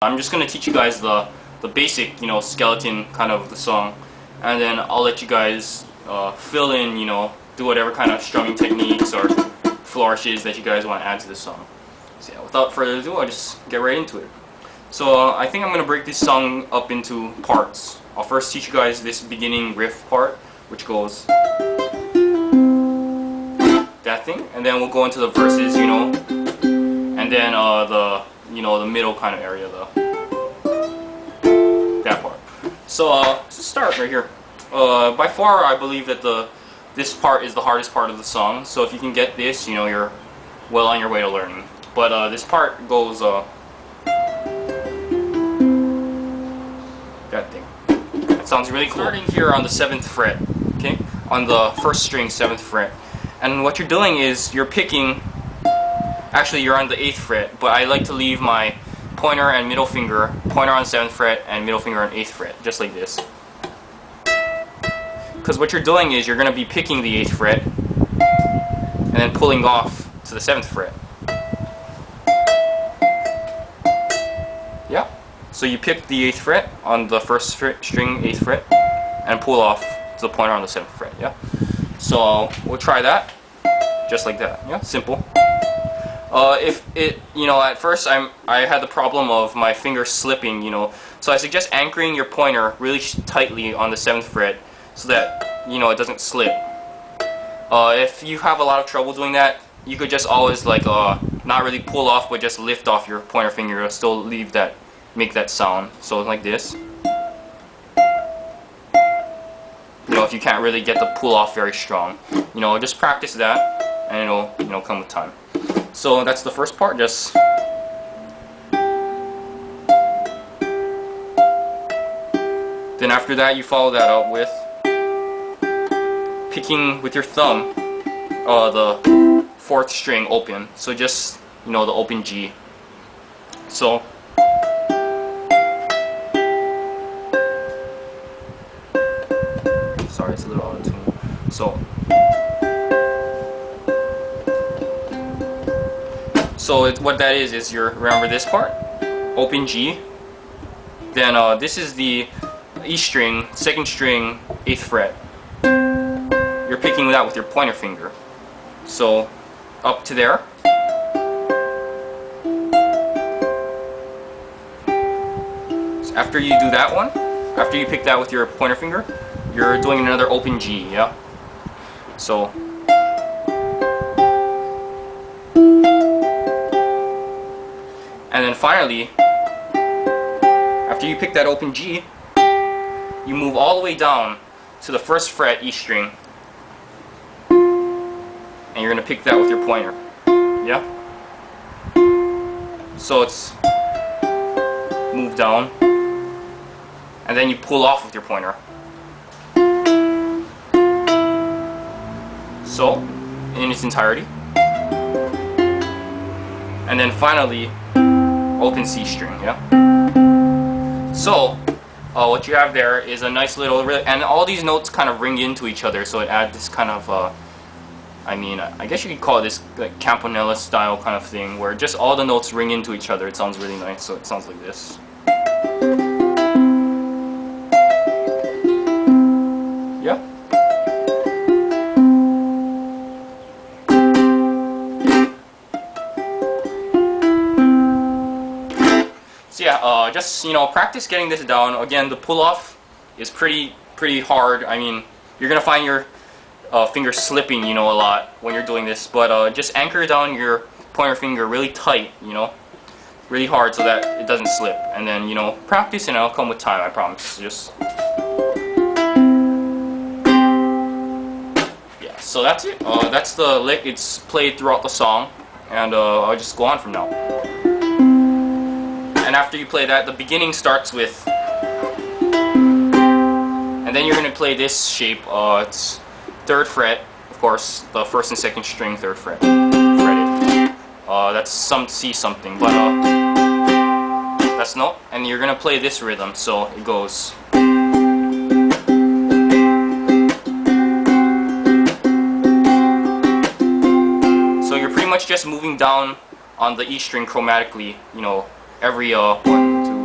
I'm just gonna teach you guys the basic, skeleton kind of the song, and then I'll let you guys fill in, do whatever kind of strumming techniques or flourishes that you guys want to add to the song. So yeah, without further ado, I'll just get right into it. So I think I'm gonna break this song up into parts. I'll first teach you guys this beginning riff part, which goes that thing, and then we'll go into the verses, and then the middle kind of area, that part. So let's start right here. By far, I believe that this part is the hardest part of the song. So if you can get this, you're well on your way to learning. But this part goes that thing. That sounds really cool. Starting here on the 7th fret, okay, on the first string, 7th fret, and what you're doing is you're picking. Actually, you're on the 8th fret, but I like to leave my pointer and middle finger, pointer on 7th fret and middle finger on 8th fret, just like this. Because what you're doing is you're going to be picking the 8th fret and then pulling off to the 7th fret. Yeah? So you pick the 8th fret on the first string, 8th fret, and pull off to the pointer on the 7th fret, yeah? So we'll try that, just like that, yeah? Simple. If it, at first I had the problem of my finger slipping, so I suggest anchoring your pointer really tightly on the 7th fret so that, it doesn't slip. If you have a lot of trouble doing that, you could just always not really pull off, but just lift off your pointer finger. It'll still make that sound. So like this. If you can't really get the pull off very strong, just practice that, and it'll, come with time. So that's the first part, just then after that you follow that up with picking with your thumb the 4th string open, so just the open G. So sorry, it's a little out of tune. So what that is remember this part, open G, then this is the E string, 2nd string, 8th fret. You're picking that with your pointer finger. So up to there. So after you do that one, after you pick that with your pointer finger, you're doing another open G, yeah? So and then finally, after you pick that open G, you move all the way down to the 1st fret E string, and you're going to pick that with your pointer, yeah? So it's move down, and then you pull off with your pointer. So, in its entirety. And then finally, open C string, yeah? So, what you have there is a nice little, and all these notes kind of ring into each other, so it adds this kind of, I guess you could call it this like campanella style kind of thing, where just all the notes ring into each other. It sounds really nice, so it sounds like this. Yeah? So yeah, just practice getting this down. Again, the pull off is pretty hard. You're gonna find your finger slipping, a lot when you're doing this. But just anchor down your pointer finger really tight, really hard, so that it doesn't slip. And then practice, and it'll come with time. I promise. Just yeah. So that's it. That's the lick. It's played throughout the song, and I'll just go on from now. And after you play that, the beginning starts with, and then you're going to play this shape. It's 3rd fret, of course, the 1st and 2nd string, 3rd fret, fretted. That's some C something, but that's no. And you're going to play this rhythm, so it goes. So you're pretty much just moving down on the E string chromatically, every 1, 2,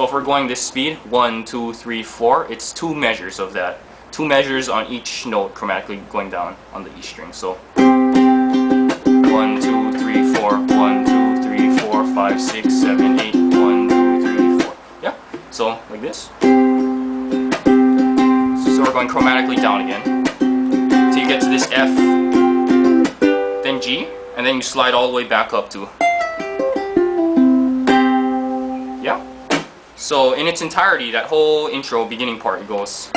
So if we're going this speed, 1, 2, 3, 4, it's 2 measures of that. 2 measures on each note chromatically going down on the E string. So 1, 2, 3, 4, 1, 2, 3, 4, 5, 6, 7, 8, 1, 2, 3, 4. Yeah? So like this. So we're going chromatically down again. So you get to this F, then G, and then you slide all the way back up to. Yeah? So in its entirety, that whole intro beginning part goes.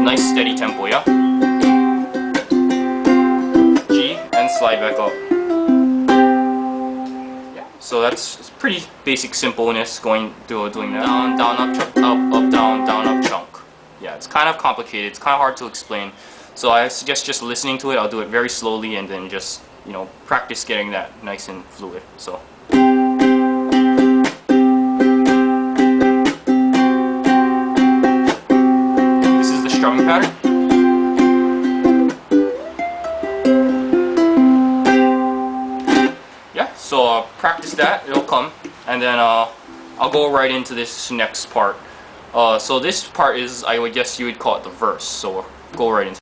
Nice steady tempo, yeah? G, and slide back up. Yeah, so that's pretty basic simpleness doing that. Down, down, up, up, down, up, chunk. Yeah, it's kind of complicated, it's kind of hard to explain. So I suggest just listening to it. I'll do it very slowly and then just, you know, practice getting that nice and fluid. So. This is the strumming pattern. Yeah, so practice that, it'll come. And then I'll go right into this next part. So this part is, I would guess you would call it the verse. So go right into